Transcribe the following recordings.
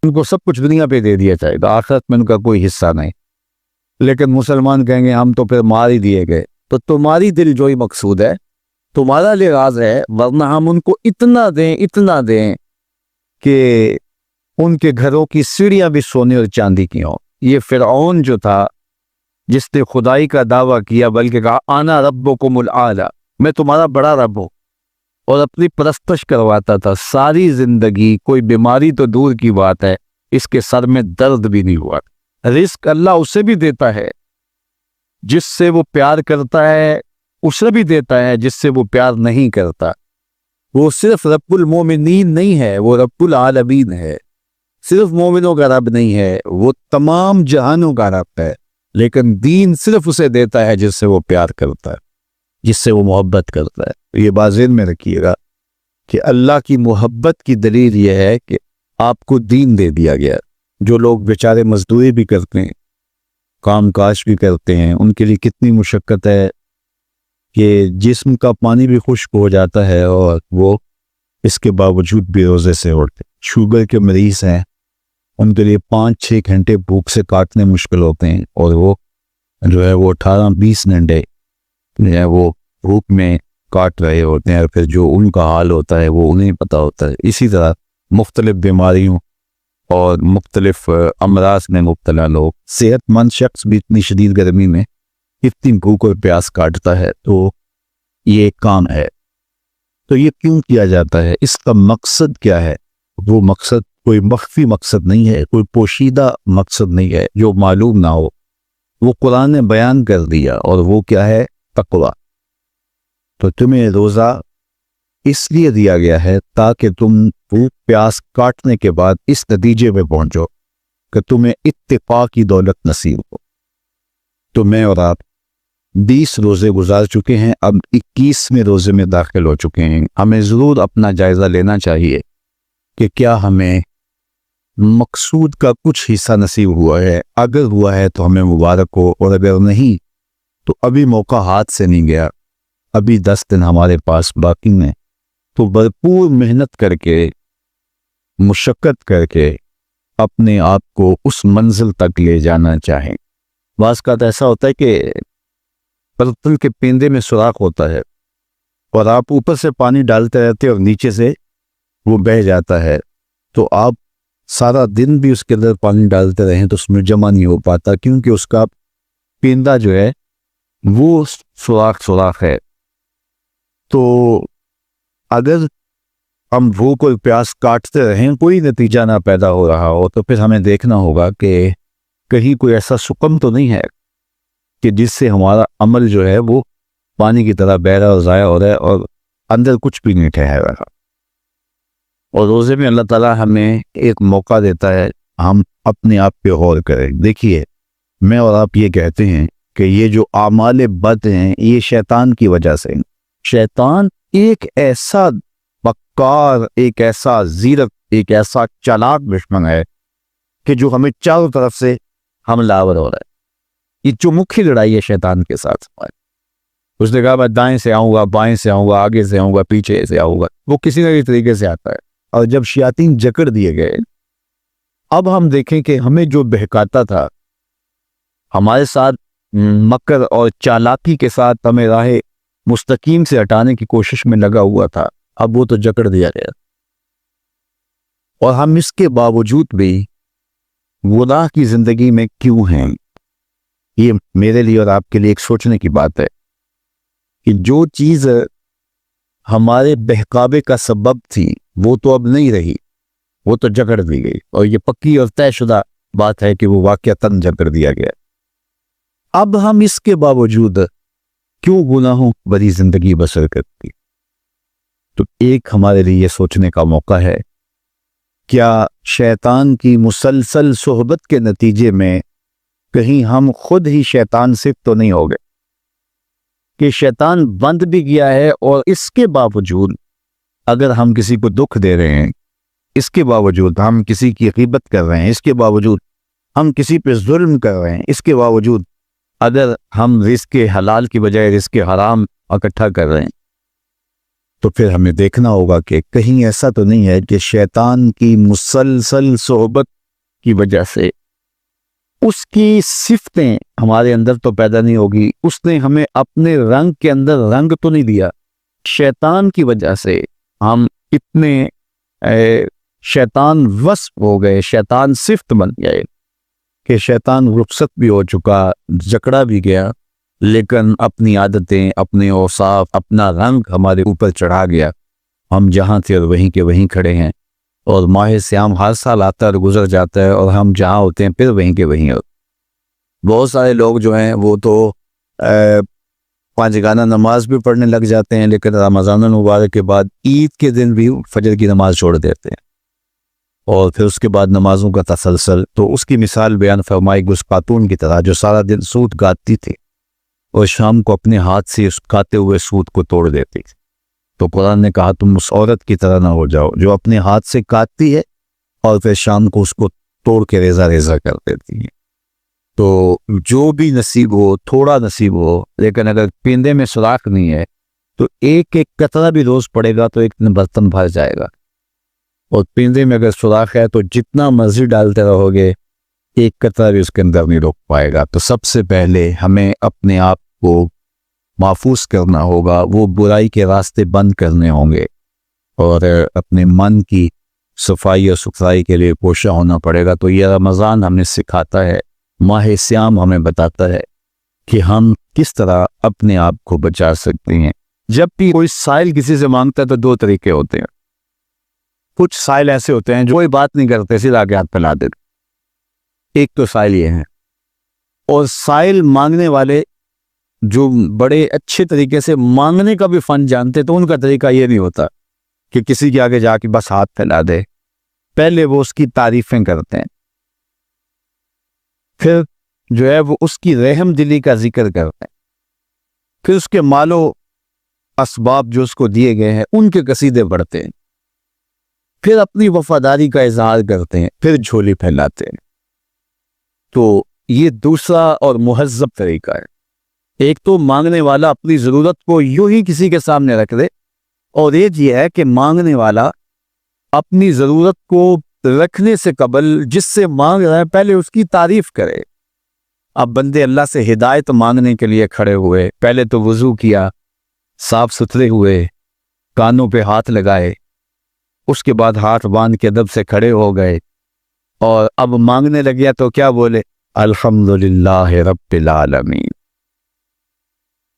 ان کو سب کچھ دنیا پہ دے دیا جائے گا، آخرت میں ان کا کوئی حصہ نہیں۔ لیکن مسلمان کہیں گے ہم تو پھر مار ہی دیے گئے۔ تو تمہاری دل جوئی مقصود ہے، تمہارا لحاظ ہے، ورنہ ہم ان کو اتنا دیں کہ ان کے گھروں کی سیڑھیاں بھی سونے اور چاندی کی ہوں۔ یہ فرعون جو تھا جس نے خدائی کا دعویٰ کیا، بلکہ کہا انا ربکم الاعلی، میں تمہارا بڑا رب ہوں، اور اپنی پرستش کرواتا تھا ساری زندگی، کوئی بیماری تو دور کی بات ہے اس کے سر میں درد بھی نہیں ہوا۔ رزق اللہ اسے بھی دیتا ہے جس سے وہ پیار کرتا ہے، اسے بھی دیتا ہے جس سے وہ پیار نہیں کرتا۔ وہ صرف رب المومنین نہیں ہے، وہ رب العالمین ہے، صرف مومنوں کا رب نہیں ہے، وہ تمام جہانوں کا رب ہے۔ لیکن دین صرف اسے دیتا ہے جس سے وہ پیار کرتا ہے، جس سے وہ محبت کرتا ہے۔ یہ بات ذہن میں رکھیے گا کہ اللہ کی محبت کی دلیل یہ ہے کہ آپ کو دین دے دیا گیا۔ جو لوگ بیچارے مزدوری بھی کرتے ہیں، کام کاج بھی کرتے ہیں، ان کے لیے کتنی مشقت ہے کہ جسم کا پانی بھی خشک ہو جاتا ہے اور وہ اس کے باوجود بھی روزے سے اٹھتے۔ شوگر کے مریض ہیں، ان کے لیے 5-6 گھنٹے بھوک سے کاٹنے مشکل ہوتے ہیں، اور وہ جو ہے وہ 18-20 گھنٹے جو ہے وہ بھوک میں کاٹ رہے ہوتے ہیں، اور پھر جو ان کا حال ہوتا ہے وہ انہیں پتہ ہوتا ہے۔ اسی طرح مختلف بیماریوں اور مختلف امراض میں مبتلا لوگ، صحت مند شخص بھی اتنی شدید گرمی میں کتنی بھوک اور پیاس کاٹتا ہے۔ تو یہ ایک کام ہے۔ تو یہ کیوں کیا جاتا ہے؟ اس کا مقصد کیا ہے؟ وہ مقصد کوئی مخفی مقصد نہیں ہے، کوئی پوشیدہ مقصد نہیں ہے جو معلوم نہ ہو۔ وہ قرآن نے بیان کر دیا، اور وہ کیا ہے؟ تقویٰ۔ تو تمہیں روزہ اس لیے دیا گیا ہے تاکہ تم بھوک پیاس کاٹنے کے بعد اس نتیجے میں پہنچو کہ تمہیں اتقاء کی دولت نصیب ہو۔ تو میں اور آپ 20 روزے گزار چکے ہیں، اب 21ویں روزے میں داخل ہو چکے ہیں۔ ہمیں ضرور اپنا جائزہ لینا چاہیے کہ کیا ہمیں مقصود کا کچھ حصہ نصیب ہوا ہے۔ اگر ہوا ہے تو ہمیں مبارک ہو، اور اگر نہیں تو ابھی موقع ہاتھ سے نہیں گیا، ابھی 10 دن ہمارے پاس باقی ہیں۔ تو بھرپور محنت کر کے، مشقت کر کے اپنے آپ کو اس منزل تک لے جانا چاہیں۔ بعض کا ایسا ہوتا ہے کہ برتن کے پیندے میں سوراخ ہوتا ہے، اور آپ اوپر سے پانی ڈالتے رہتے اور نیچے سے وہ بہہ جاتا ہے، تو آپ سارا دن بھی اس کے اندر پانی ڈالتے رہیں تو اس میں جمع نہیں ہو پاتا، کیونکہ اس کا پیندہ جو ہے وہ سوراخ ہے۔ تو اگر ہم بھوک اور پیاس کاٹتے رہیں، کوئی نتیجہ نہ پیدا ہو رہا ہو، تو پھر ہمیں دیکھنا ہوگا کہ کہیں کوئی ایسا سکم تو نہیں ہے کہ جس سے ہمارا عمل جو ہے وہ پانی کی طرح بہہ رہا اور ضائع ہو رہا ہے، اور اندر کچھ بھی نہیں ٹھہر رہا۔ اور روزے میں اللہ تعالیٰ ہمیں ایک موقع دیتا ہے ہم اپنے آپ پہ غور کریں۔ دیکھیے، میں اور آپ یہ کہتے ہیں کہ یہ جو اعمال بد ہیں یہ شیطان کی وجہ سے۔ شیطان ایک ایسا مکار، ایک ایسا زیرک، ایک ایسا چالاک دشمن ہے کہ جو ہمیں چاروں طرف سے حملہ آور ہو رہا ہے۔ یہ چمکھی لڑائی ہے شیطان کے ساتھ۔ اس نے کہا میں دائیں سے آؤں گا، بائیں سے آؤں گا، آگے سے آؤں گا، پیچھے سے آؤں گا، وہ کسی نہ کسی طریقے سے آتا ہے۔ اور جب شیاطین جکڑ دیے گئے، اب ہم دیکھیں کہ ہمیں جو بہکاتا تھا، ہمارے ساتھ مکر اور چالاکی کے ساتھ ہمیں راہ مستقیم سے ہٹانے کی کوشش میں لگا ہوا تھا، اب وہ تو جکڑ دیا گیا، اور ہم اس کے باوجود بھی گناہ کی زندگی میں کیوں ہیں؟ یہ میرے لیے اور آپ کے لیے ایک سوچنے کی بات ہے کہ جو چیز ہمارے بہکاوے کا سبب تھی وہ تو اب نہیں رہی، وہ تو جکڑ دی گئی، اور یہ پکی اور طے شدہ بات ہے کہ وہ واقعتاً جکڑ دیا گیا۔ اب ہم اس کے باوجود کیوں گناہوں بری زندگی بسر کرتی؟ تو ایک ہمارے لیے یہ سوچنے کا موقع ہے، کیا شیطان کی مسلسل صحبت کے نتیجے میں کہیں ہم خود ہی شیطان سے تو نہیں ہو گئے کہ شیطان بند بھی گیا ہے، اور اس کے باوجود اگر ہم کسی کو دکھ دے رہے ہیں، اس کے باوجود ہم کسی کی غیبت کر رہے ہیں، اس کے باوجود ہم کسی پہ ظلم کر رہے ہیں، اس کے باوجود اگر ہم رزق حلال کی بجائے رزق حرام اکٹھا کر رہے ہیں، تو پھر ہمیں دیکھنا ہوگا کہ کہیں ایسا تو نہیں ہے کہ شیطان کی مسلسل صحبت کی وجہ سے اس کی صفتیں ہمارے اندر تو پیدا نہیں ہوگی. اس نے ہمیں اپنے رنگ کے اندر رنگ تو نہیں دیا. شیطان کی وجہ سے ہم اتنے شیطان وصف ہو گئے, شیطان صفت بن گئے کہ شیطان رخصت بھی ہو چکا, جکڑا بھی گیا, لیکن اپنی عادتیں, اپنے اوصاف, اپنا رنگ ہمارے اوپر چڑھا گیا. ہم جہاں تھے اور وہیں کے وہیں کھڑے ہیں, اور ماہ سیام ہر سال آتا ہے اور گزر جاتا ہے, اور ہم جہاں ہوتے ہیں پھر وہیں کے وہیں ہوتے. بہت سارے لوگ جو ہیں وہ تو 5 گانا نماز بھی پڑھنے لگ جاتے ہیں, لیکن رمضان المبارک کے بعد عید کے دن بھی فجر کی نماز چھوڑ دیتے ہیں, اور پھر اس کے بعد نمازوں کا تسلسل. تو اس کی مثال بیان فرمائی اس خاتون کی طرح جو سارا دن سوت گاتی تھی اور شام کو اپنے ہاتھ سے اس گاتے ہوئے سوت کو توڑ دیتی تھی. تو قرآن نے کہا تم اس عورت کی طرح نہ ہو جاؤ جو اپنے ہاتھ سے کاٹتی ہے اور پھر شام کو اس کو توڑ کے ریزہ ریزہ کر دیتی ہے. تو جو بھی نصیب ہو, تھوڑا نصیب ہو, لیکن اگر پیندے میں سوراخ نہیں ہے تو ایک ایک قطرہ بھی روز پڑے گا تو ایک برتن بھر جائے گا, اور پیندے میں اگر سوراخ ہے تو جتنا مرضی ڈالتے رہو گے ایک قطرہ بھی اس کے اندر نہیں روک پائے گا. تو سب سے پہلے ہمیں اپنے آپ کو محفوظ کرنا ہوگا, وہ برائی کے راستے بند کرنے ہوں گے, اور اپنے من کی صفائی اور ستھرائی کے لیے کوشاں ہونا پڑے گا. تو یہ رمضان ہمیں سکھاتا ہے, ماہ سیام ہمیں بتاتا ہے کہ ہم کس طرح اپنے آپ کو بچا سکتے ہیں. جب بھی کوئی سائل کسی سے مانگتا ہے تو 2 طریقے ہوتے ہیں. کچھ سائل ایسے ہوتے ہیں جو کوئی بات نہیں کرتے, سیدھا آگے ہاتھ پھیلا دیتے. ایک تو سائل یہ ہے, اور سائل مانگنے والے جو بڑے اچھے طریقے سے مانگنے کا بھی فن جانتے تو ان کا طریقہ یہ نہیں ہوتا کہ کسی کے آگے جا کے بس ہاتھ پھیلا دے. پہلے وہ اس کی تعریفیں کرتے ہیں, پھر جو ہے وہ اس کی رحم دلی کا ذکر کرتے ہیں, پھر اس کے مال و اسباب جو اس کو دیے گئے ہیں ان کے قصیدے پڑھتے ہیں, پھر اپنی وفاداری کا اظہار کرتے ہیں, پھر جھولی پھیلاتے ہیں. تو یہ دوسرا اور مہذب طریقہ ہے. ایک تو مانگنے والا اپنی ضرورت کو یوں ہی کسی کے سامنے رکھ دے, اور ایک یہ ہے کہ مانگنے والا اپنی ضرورت کو رکھنے سے قبل جس سے مانگ رہا ہے پہلے اس کی تعریف کرے. اب بندے اللہ سے ہدایت مانگنے کے لیے کھڑے ہوئے, پہلے تو وضو کیا, صاف ستھرے ہوئے, کانوں پہ ہاتھ لگائے, اس کے بعد ہاتھ باندھ کے ادب سے کھڑے ہو گئے, اور اب مانگنے لگیا تو کیا بولے, الحمدللہ رب العالمین.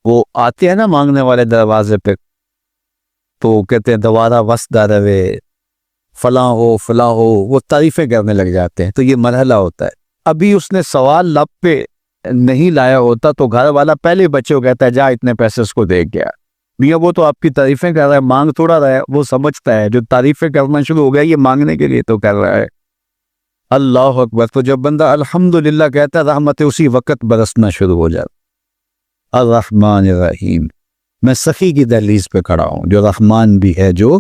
وہ آتے ہیں نا مانگنے والے دروازے پہ, تو کہتے ہیں دوبارہ وسدہ روے, فلاں ہو فلاں ہو, وہ تعریفیں کرنے لگ جاتے ہیں. تو یہ مرحلہ ہوتا ہے. ابھی اس نے سوال لب پہ نہیں لایا ہوتا تو گھر والا پہلے بچے کو کہتا ہے جا اتنے پیسے اس کو دے گیا. میاں وہ تو آپ کی تعریفیں کر رہا ہے, مانگ تھوڑا رہا ہے. وہ سمجھتا ہے جو تعریفیں کرنا شروع ہو گیا یہ مانگنے کے لیے تو کر رہا ہے. اللہ اکبر. تو جب بندہ الحمدللہ کہتا ہے رحمت اسی وقت برسنا شروع ہو جاتا. الرحمن الرحیم. میں سخی کی دہلیز پہ کھڑا ہوں جو رحمان بھی ہے جو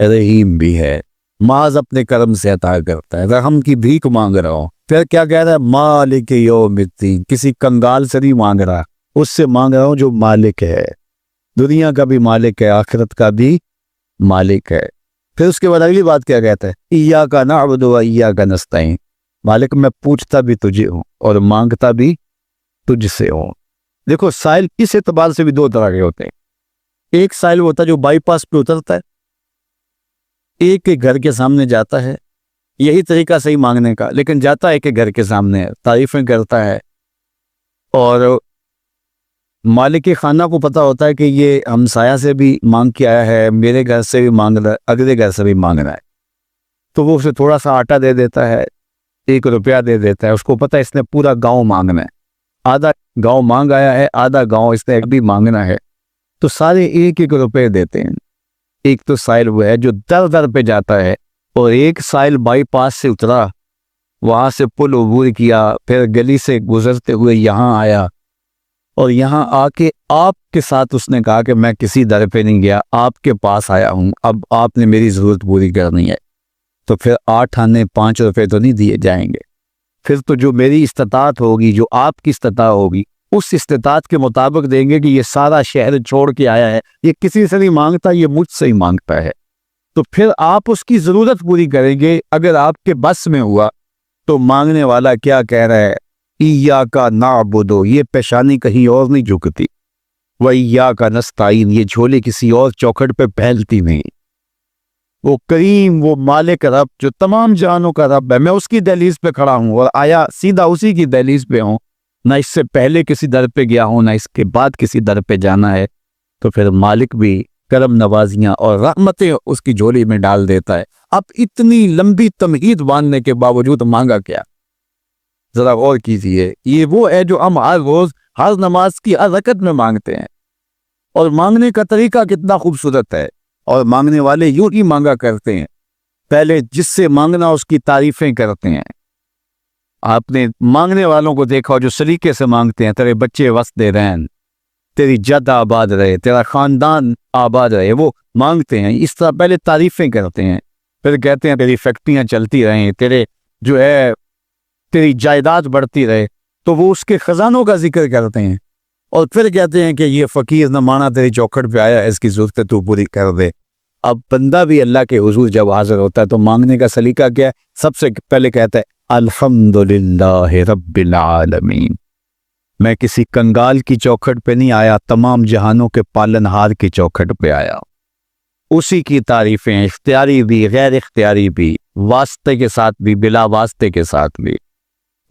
رحیم بھی ہے, معاذ اپنے کرم سے عطا کرتا ہے. رحم کی بھیک مانگ رہا ہوں. پھر کیا کہہ رہا ہے, مالک یوم الدین. کسی کنگال سے نہیں مانگ رہا, اس سے مانگ رہا ہوں جو مالک ہے, دنیا کا بھی مالک ہے, آخرت کا بھی مالک ہے. پھر اس کے بعد اگلی بات کیا کہتا ہے, ایاک نعبد و ایاک نستعین. مالک میں پوچھتا بھی تجھے ہوں اور مانگتا بھی تجھ سے ہوں. دیکھو سائل اس اعتبار سے بھی 2 طرح کے ہوتے ہیں. ایک سائل ہوتا ہے جو بائی پاس پہ اترتا ہے, ایک کے گھر کے سامنے جاتا ہے, یہی طریقہ صحیح مانگنے کا, لیکن جاتا ہے کہ گھر کے سامنے تعریفیں کرتا ہے, اور مالک خانہ کو پتہ ہوتا ہے کہ یہ ہمسایہ سے بھی مانگ کے آیا ہے, میرے گھر سے بھی مانگ رہا ہے, اگلے گھر سے بھی مانگ رہا ہے. تو وہ اسے تھوڑا سا آٹا دے دیتا ہے, 1 روپیہ دے دیتا ہے. اس کو پتہ ہے اس نے پورا گاؤں مانگنا ہے, آدھا گاؤں مانگ آیا ہے, آدھا گاؤں اس نے بھی مانگنا ہے. تو سارے 1-1 روپے دیتے ہیں. ایک تو سائل وہ ہے جو در در پہ جاتا ہے, اور ایک سائل بائی پاس سے اترا, وہاں سے پل عبور کیا, پھر گلی سے گزرتے ہوئے یہاں آیا, اور یہاں آ کے آپ کے ساتھ اس نے کہا کہ میں کسی در پہ نہیں گیا, آپ کے پاس آیا ہوں, اب آپ نے میری ضرورت پوری کرنی ہے. تو پھر 8 آنے 5 روپے تو نہیں دیے جائیں گے. پھر تو جو میری استطاعت ہوگی, جو آپ کی استطاعت ہوگی, اس استطاعت کے مطابق دیں گے کہ یہ سارا شہر چھوڑ کے آیا ہے, یہ کسی سے نہیں مانگتا, یہ مجھ سے ہی مانگتا ہے. تو پھر آپ اس کی ضرورت پوری کریں گے. اگر آپ کے بس میں ہوا تو مانگنے والا کیا کہہ رہا ہے؟ ایاکا نعبدو، یہ پیشانی کہیں اور نہیں جھکتی، وایاکا نستعین، یہ جھولی کسی اور چوکھٹ پہ پھیلتی نہیں۔ وہ کریم، وہ مالک رب جو تمام جہانوں کا رب ہے، میں اس کی دہلیز پہ کھڑا ہوں اور آیا سیدھا اسی کی دہلیز پہ ہوں، نہ اس سے پہلے کسی در پہ گیا ہوں نہ اس کے بعد کسی در پہ جانا ہے، تو پھر مالک بھی کرم نوازیاں اور رحمتیں اس کی جھولی میں ڈال دیتا ہے۔ اب اتنی لمبی تمہید باندھنے کے باوجود مانگا کیا؟ ذرا غور کیجئے، یہ وہ ہے جو ہم ہر روز ہر نماز کی ہر رکعت میں مانگتے ہیں، اور مانگنے کا طریقہ کتنا خوبصورت ہے، اور مانگنے والے یوں ہی مانگا کرتے ہیں، پہلے جس سے مانگنا اس کی تعریفیں کرتے ہیں۔ آپ نے مانگنے والوں کو دیکھا جو سلیقے سے مانگتے ہیں، تیرے بچے وسط رہن، تیری جد آباد رہے، تیرا خاندان آباد رہے، وہ مانگتے ہیں اس طرح، پہلے تعریفیں کرتے ہیں، پھر کہتے ہیں تیری فیکٹریاں چلتی رہیں، تیرے جو ہے تیری جائیداد بڑھتی رہے، تو وہ اس کے خزانوں کا ذکر کرتے ہیں، اور پھر کہتے ہیں کہ یہ فقیر نہ مانا تیری چوکھٹ پہ آیا، اس کی ضرورت تو پوری کر دے۔ اب بندہ بھی اللہ کے حضور جب حاضر ہوتا ہے تو مانگنے کا سلیقہ کیا ہے؟ سب سے پہلے کہتا ہے الحمدللہ رب العالمین، میں کسی کنگال کی چوکھٹ پہ نہیں آیا، تمام جہانوں کے پالن ہار کی چوکھٹ پہ آیا۔ اسی کی تعریفیں اختیاری بھی غیر اختیاری بھی، واسطے کے ساتھ بھی بلا واسطے کے ساتھ بھی،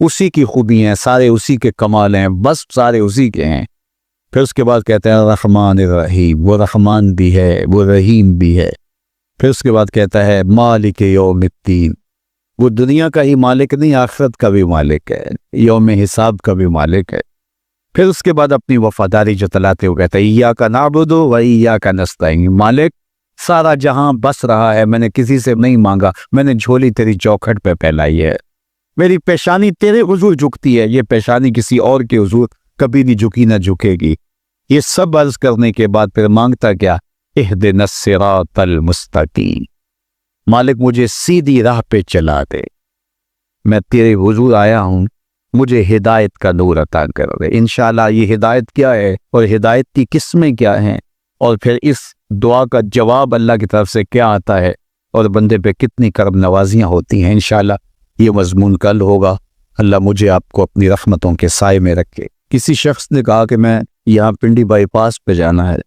اسی کی خوبی ہیں، سارے اسی کے کمال ہیں، بس سارے اسی کے ہیں۔ پھر اس کے بعد کہتے ہیں رحمان الرحیم، وہ رحمان بھی ہے وہ رحیم بھی ہے۔ پھر اس کے بعد کہتا ہے مالک یوم الدین، وہ دنیا کا ہی مالک نہیں، آخرت کا بھی مالک ہے، یوم حساب کا بھی مالک ہے۔ پھر اس کے بعد اپنی وفاداری جتلاتے ہوئے کہتا ہے ایاک نعبد و ایاک نستعین، مالک سارا جہاں بس رہا ہے، میں نے کسی سے نہیں مانگا، میں نے جھولی تیری چوکھٹ پہ پھیلائی ہے، میری پیشانی تیرے حضور جھکتی ہے، یہ پیشانی کسی اور کے حضور کبھی نہیں جھکی نہ جھکے گی۔ یہ سب عرض کرنے کے بعد پھر مانگتا کیا؟ اہدنا الصراط المستقیم، مالک مجھے سیدھی راہ پہ چلا دے، میں تیرے حضور آیا ہوں، مجھے ہدایت کا نور عطا کر دے۔ انشاءاللہ یہ ہدایت کیا ہے اور ہدایت کی قسمیں کیا ہیں، اور پھر اس دعا کا جواب اللہ کی طرف سے کیا آتا ہے، اور بندے پہ کتنی کرم نوازیاں ہوتی ہیں، انشاءاللہ یہ مضمون کل ہوگا۔ اللہ مجھے آپ کو اپنی رحمتوں کے سائے میں رکھے۔ کسی شخص نے کہا کہ میں یہاں پنڈی بائی پاس پہ جانا ہے،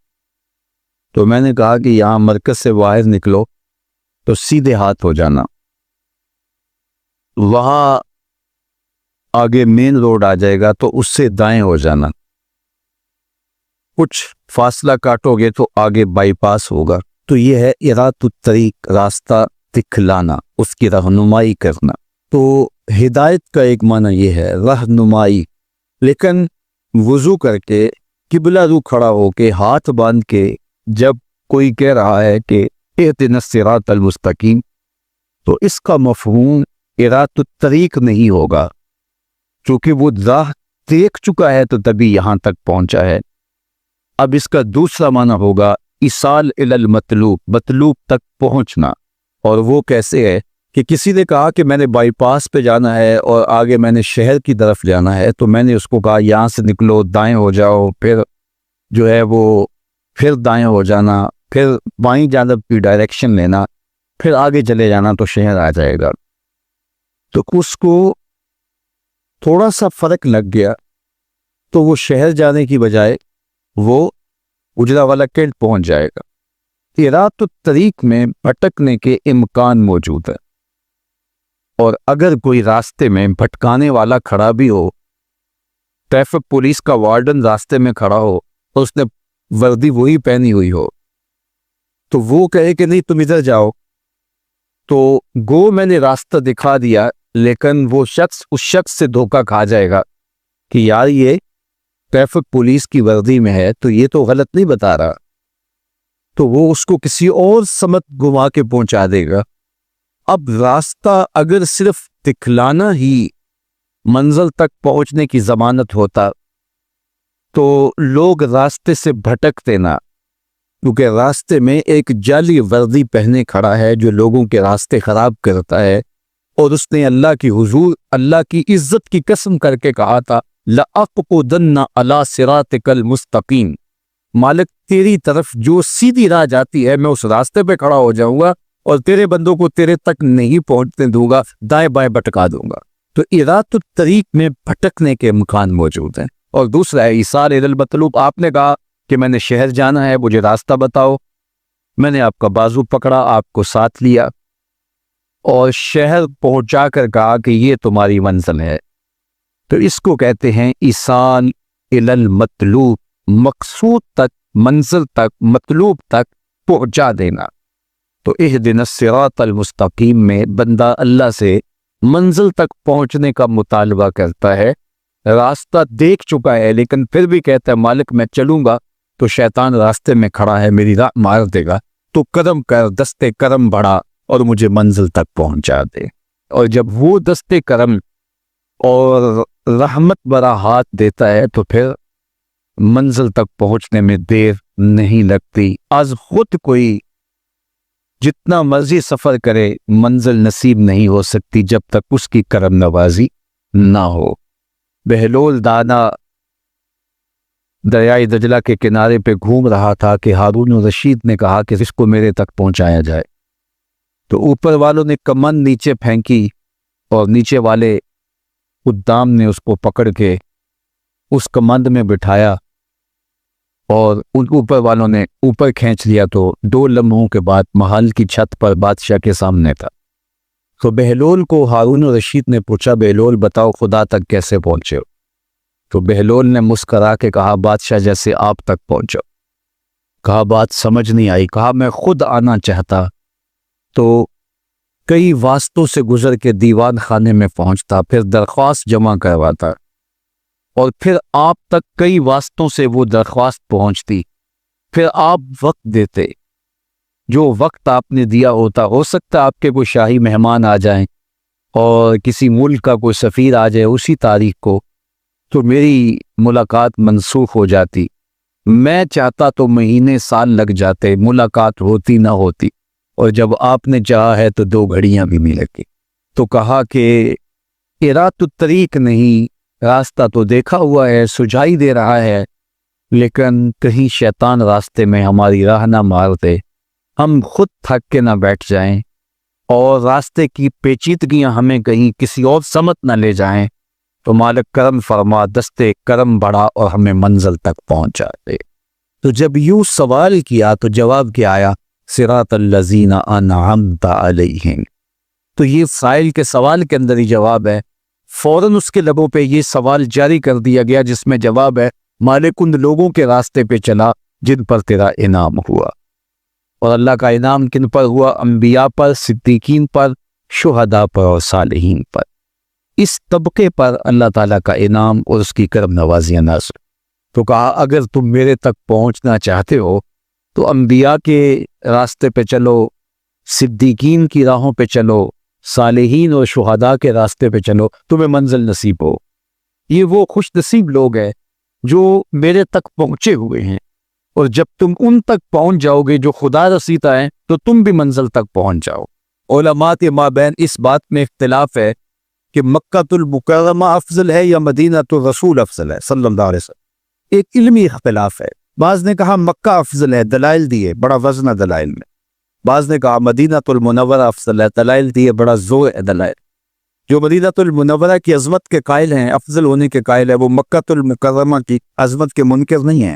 تو میں نے کہا کہ یہاں مرکز سے باہر نکلو تو سیدھے ہاتھ ہو جانا، وہاں آگے مین روڈ آ جائے گا تو اس سے دائیں ہو جانا، کچھ فاصلہ کاٹو گے تو آگے بائی پاس ہوگا۔ تو یہ ہے ارات الطریق، راستہ دکھلانا، اس کی رہنمائی کرنا۔ تو ہدایت کا ایک معنی یہ ہے رہنمائی، لیکن وضو کر کے قبلہ رو کھڑا ہو کے ہاتھ باندھ کے جب کوئی کہہ رہا ہے کہ اہدنا الصراط المستقیم، تو اس کا مفہوم ارات الطریق نہیں ہوگا، چونکہ وہ راہ دیکھ چکا ہے تو تبھی یہاں تک پہنچا ہے۔ اب اس کا دوسرا معنی ہوگا ایصال الی المطلوب، مطلوب تک پہنچنا۔ اور وہ کیسے ہے کہ کسی نے کہا کہ میں نے بائی پاس پہ جانا ہے اور آگے میں نے شہر کی طرف جانا ہے، تو میں نے اس کو کہا یہاں سے نکلو، دائیں ہو جاؤ، پھر جو ہے وہ پھر دائیں ہو جانا، پھر بائیں جانب کی ڈائریکشن لینا، پھر آگے چلے جانا تو شہر آ جائے گا۔ تو اس کو تھوڑا سا فرق لگ گیا، تو وہ شہر جانے کی بجائے وہ اجرا والا کینٹ پہنچ جائے گا۔ ارات الطریق میں بھٹکنے کے امکان موجود ہے، اور اگر کوئی راستے میں بھٹکانے والا کھڑا بھی ہو، ٹریفک پولیس کا وارڈن راستے میں کھڑا ہو اور اس نے وردی وہی پہنی ہوئی ہو، تو وہ کہے کہ نہیں تم ادھر جاؤ، تو گو میں نے راستہ دکھا دیا، لیکن وہ شخص اس شخص سے دھوکہ کھا جائے گا کہ یار یہ ٹریفک پولیس کی وردی میں ہے تو یہ تو غلط نہیں بتا رہا، تو وہ اس کو کسی اور سمت گھما کے پہنچا دے گا۔ اب راستہ اگر صرف دکھلانا ہی منزل تک پہنچنے کی ضمانت ہوتا تو لوگ راستے سے بھٹکتے نہ، کیونکہ راستے میں ایک جعلی وردی پہنے کھڑا ہے جو لوگوں کے راستے خراب کرتا ہے، اور اس نے اللہ کی حضور اللہ کی عزت کی قسم کر کے کہا تھا لَأَقْعُدَنَّ عَلَىٰ صِرَاطِكَ الْمُسْتَقِيمِ، مالک تیری طرف جو سیدھی راہ جاتی ہے میں اس راستے پہ کھڑا ہو جاؤں گا اور تیرے بندوں کو تیرے تک نہیں پہنچنے دوں گا، دائیں بائیں بھٹکا دوں گا۔ تو ایرات الطریق میں بھٹکنے کے امکان موجود ہیں۔ اور دوسرا ہے ایصال الی المطلوب، آپ نے کہا کہ میں نے شہر جانا ہے، مجھے راستہ بتاؤ، میں نے آپ کا بازو پکڑا، آپ کو ساتھ لیا اور شہر پہنچا کر کہا کہ یہ تمہاری منزل ہے، تو اس کو کہتے ہیں ایصال الی المطلوب، مقصود تک، منزل تک، مطلوب تک پہنچا دینا۔ تو اہدنا الصراط المستقیم میں بندہ اللہ سے منزل تک پہنچنے کا مطالبہ کرتا ہے، راستہ دیکھ چکا ہے لیکن پھر بھی کہتا ہے مالک میں چلوں گا تو شیطان راستے میں کھڑا ہے، میری راہ مار دے گا، تو کرم کر، دستے کرم بڑھا اور مجھے منزل تک پہنچا دے۔ اور جب وہ دستے کرم اور رحمت برا ہاتھ دیتا ہے تو پھر منزل تک پہنچنے میں دیر نہیں لگتی۔ آج خود کوئی جتنا مرضی سفر کرے منزل نصیب نہیں ہو سکتی جب تک اس کی کرم نوازی نہ ہو۔ بہلول دانا دریائے دجلہ کے کنارے پہ گھوم رہا تھا کہ ہارون الرشید نے کہا کہ اس کو میرے تک پہنچایا جائے، تو اوپر والوں نے کمند نیچے پھینکی اور نیچے والے خدام نے اس کو پکڑ کے اس کمند میں بٹھایا اور ان اوپر والوں نے اوپر کھینچ لیا، تو 2 لمحوں کے بعد محل کی چھت پر بادشاہ کے سامنے تھا۔ تو بہلول کو ہارون الرشید نے پوچھا، بہلول بتاؤ خدا تک کیسے پہنچے ہو؟ تو بہلول نے مسکرا کے کہا بادشاہ جیسے آپ تک پہنچو۔ کہا بات سمجھ نہیں آئی۔ کہا میں خود آنا چاہتا تو کئی واسطوں سے گزر کے دیوان خانے میں پہنچتا، پھر درخواست جمع کرواتا اور پھر آپ تک کئی واسطوں سے وہ درخواست پہنچتی، پھر آپ وقت دیتے، جو وقت آپ نے دیا ہوتا، ہو سکتا آپ کے کوئی شاہی مہمان آ جائیں اور کسی ملک کا کوئی سفیر آ جائے اسی تاریخ کو، تو میری ملاقات منسوخ ہو جاتی۔ میں چاہتا تو مہینے سال لگ جاتے، ملاقات ہوتی نہ ہوتی، اور جب آپ نے چاہا ہے تو 2 گھڑیاں بھی مل گئی۔ تو کہا کہ ایرات الطریق نہیں، راستہ تو دیکھا ہوا ہے، سجائی دے رہا ہے، لیکن کہیں شیطان راستے میں ہماری راہ نہ مار دے، ہم خود تھک کے نہ بیٹھ جائیں اور راستے کی پیچیدگیاں ہمیں کہیں کسی اور سمت نہ لے جائیں، تو مالک کرم فرما، دستے کرم بڑھا اور ہمیں منزل تک پہنچا دے۔ تو جب یوں سوال کیا تو جواب کیا آیا، صراط الذین انعمت علیہم۔ تو یہ سائل کے سوال کے اندر ہی جواب ہے، فوراً اس کے لبوں پہ یہ سوال جاری کر دیا گیا جس میں جواب ہے، مالک ان لوگوں کے راستے پہ چلا جن پر تیرا انعام ہوا۔ اور اللہ کا انعام کن پر ہوا؟ انبیاء پر، صدیقین پر، شہداء پر اور صالحین پر۔ اس طبقے پر اللہ تعالیٰ کا انعام اور اس کی کرم نوازیاں نازل۔ تو کہا اگر تم میرے تک پہنچنا چاہتے ہو تو انبیاء کے راستے پہ چلو، صدیقین کی راہوں پہ چلو، صالحین اور شہداء کے راستے پہ چلو، تمہیں منزل نصیب ہو۔ یہ وہ خوش نصیب لوگ ہیں جو میرے تک پہنچے ہوئے ہیں، اور جب تم ان تک پہنچ جاؤ گے جو خدا رسیدہ ہیں تو تم بھی منزل تک پہنچ جاؤ۔ علماء کے مابین اس بات میں اختلاف ہے کہ مکہ المکرمہ افضل ہے یا مدینہ الرسول افضل ہے صلی اللہ علیہ وسلم۔ ایک علمی اختلاف ہے، بعض نے کہا مکہ افضل ہے، دلائل دیے، بڑا وزن ہے دلائل میں۔ بعض نے کہا مدینہ المنورہ افضل ہے، دلائل دیے، بڑا زور ہے دلائل۔ جو مدینہ المنورہ کی عظمت کے قائل ہیں، افضل ہونے کے قائل ہے، وہ مکہ المکرمہ کی عظمت کے منکر نہیں ہیں۔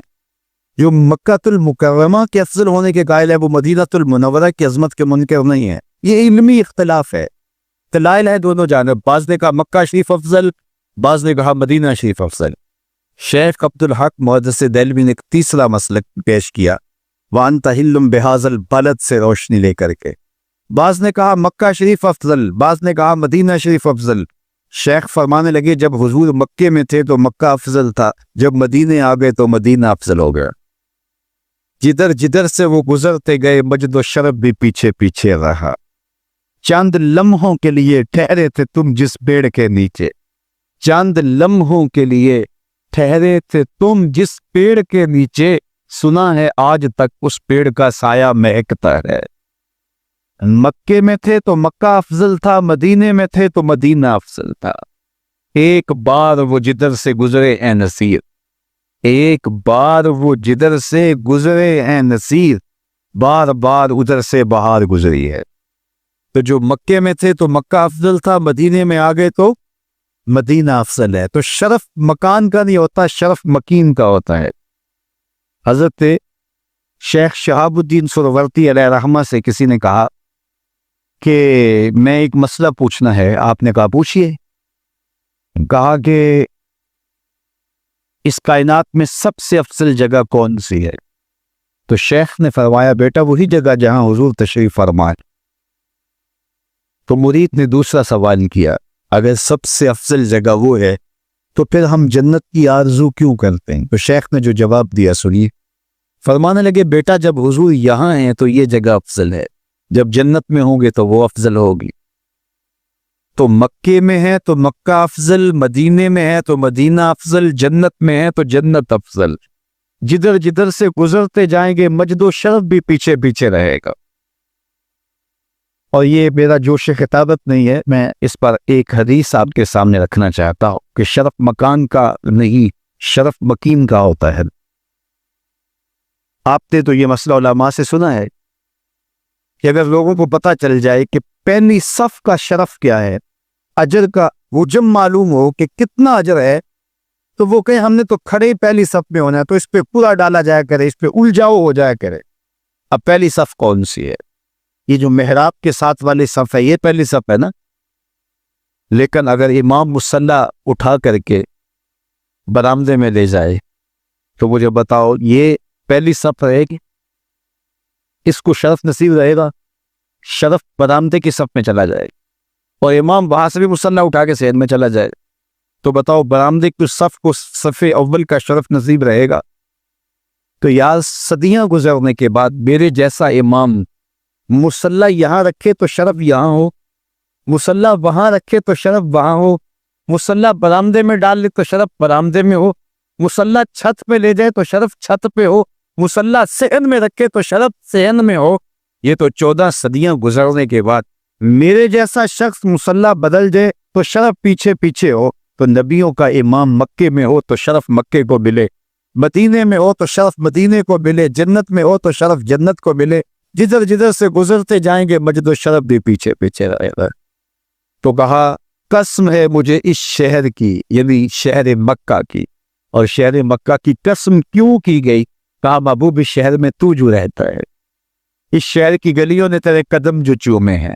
جو مکہ المکرمہ کے افضل ہونے کے قائل ہے وہ مدینہ المنورہ کی عظمت کے منکر نہیں ہے۔ یہ علمی اختلاف ہے، دلائل ہے دونوں جانب۔ بعض نے کہا مکہ شریف افضل، بعض نے کہا مدینہ شریف افضل۔ شیخ عبدالحق محدث دہلوی نے ایک تیسرا مسلک پیش کیا، وَأَنْتَ حِلٌّ بِهَذَا الْبَلَدِ سے روشنی لے کر کے۔ بعض نے کہا مکہ شریف افضل، بعض نے کہا مدینہ شریف افضل۔ شیخ فرمانے لگے جب حضور مکے میں تھے تو مکہ افضل تھا، جب مدینے آ گئے تو مدینہ افضل ہو گیا۔ جدھر جدھر سے وہ گزرتے گئے مجد و شرف بھی پیچھے پیچھے رہا۔ چند لمحوں کے لیے ٹھہرے تھے تم جس پیڑ کے نیچے، چند لمحوں کے لیے ٹھہرے تھے تم جس پیڑ کے نیچے، سنا ہے آج تک اس پیڑ کا سایہ مہکتا ہے۔ مکے میں تھے تو مکہ افضل تھا، مدینے میں تھے تو مدینہ افضل تھا۔ ایک بار وہ جدھر سے گزرے اے نصیر، ایک بار وہ جدھر سے گزرے اے نصیر، بار بار ادھر سے بہار گزری ہے۔ تو جو مکے میں تھے تو مکہ افضل تھا، مدینے میں آ گئے تو مدینہ افضل ہے. تو شرف مکان کا نہیں ہوتا، شرف مکین کا ہوتا ہے. حضرت شیخ شہاب الدین سہروردی علیہ رحمہ سے کسی نے کہا کہ میں ایک مسئلہ پوچھنا ہے. آپ نے کہا پوچھئے. کہا کہ اس کائنات میں سب سے افضل جگہ کون سی ہے؟ تو شیخ نے فرمایا بیٹا وہی جگہ جہاں حضور تشریف فرمائے. تو مرید نے دوسرا سوال کیا، اگر سب سے افضل جگہ وہ ہے تو پھر ہم جنت کی آرزو کیوں کرتے ہیں؟ تو شیخ نے جو جواب دیا سنیے. فرمانے لگے بیٹا جب حضور یہاں ہیں تو یہ جگہ افضل ہے، جب جنت میں ہوں گے تو وہ افضل ہوگی. تو مکے میں ہے تو مکہ افضل، مدینے میں ہے تو مدینہ افضل، جنت میں ہے تو جنت افضل. جدھر جدھر سے گزرتے جائیں گے مجد و شرف بھی پیچھے پیچھے رہے گا. اور یہ میرا جوش خطابت نہیں ہے، میں اس پر ایک حدیث آپ کے سامنے رکھنا چاہتا ہوں کہ شرف مکان کا نہیں، شرف مکین کا ہوتا ہے. آپ نے تو یہ مسئلہ علماء سے سنا ہے کہ اگر لوگوں کو پتہ چل جائے کہ پہلی صف کا شرف کیا ہے، اجر کا وہ جب معلوم ہو کہ کتنا اجر ہے، تو وہ کہیں ہم نے تو کھڑے پہلی صف میں ہونا ہے تو اس پہ پورا ڈالا جایا کرے، اس پہ الجھاؤ ہو جایا کرے. اب پہلی صف کون سی ہے؟ یہ جو محراب کے ساتھ والی صف ہے یہ پہلی صف ہے نا. لیکن اگر امام مصلی اٹھا کر کے برآمدے میں لے جائے تو مجھے بتاؤ یہ پہلی صف رہے گی؟ اس کو شرف نصیب رہے گا؟ شرف برآمدے کی صف میں چلا جائے اور امام وہاں سے بھی مصلی اٹھا کے صحن میں چلا جائے تو بتاؤ برآمدے کی صف کو صف اول کا شرف نصیب رہے گا؟ تو یار صدیاں گزرنے کے بعد میرے جیسا امام مصلی یہاں رکھے تو شرف یہاں ہو، مصلی وہاں رکھے تو شرف وہاں ہو، مصلی برآمدے میں ڈال لے تو شرف برآمدے میں ہو، مصلی چھت پہ لے جائے تو شرف چھت پہ ہو، مصلی صحن میں رکھے تو شرف صحن میں ہو. یہ تو 14 صدیاں گزرنے کے بعد میرے جیسا شخص مصلی بدل جائے تو شرف پیچھے پیچھے ہو. تو نبیوں کا امام مکے میں ہو تو شرف مکے کو ملے، مدینے میں ہو تو شرف مدینے کو ملے، جنت میں ہو تو شرف جنت کو ملے. جدھر جدھر سے گزرتے جائیں گے مجد و شرف بھی پیچھے پیچھے رہے گا. تو کہا قسم ہے مجھے اس شہر کی، یعنی شہر مکہ کی. اور شہر مکہ کی قسم کیوں کی گئی؟ کہا محبوب اس شہر میں تو جو رہتا ہے، اس شہر کی گلیوں نے تیرے قدم جو چومے ہیں.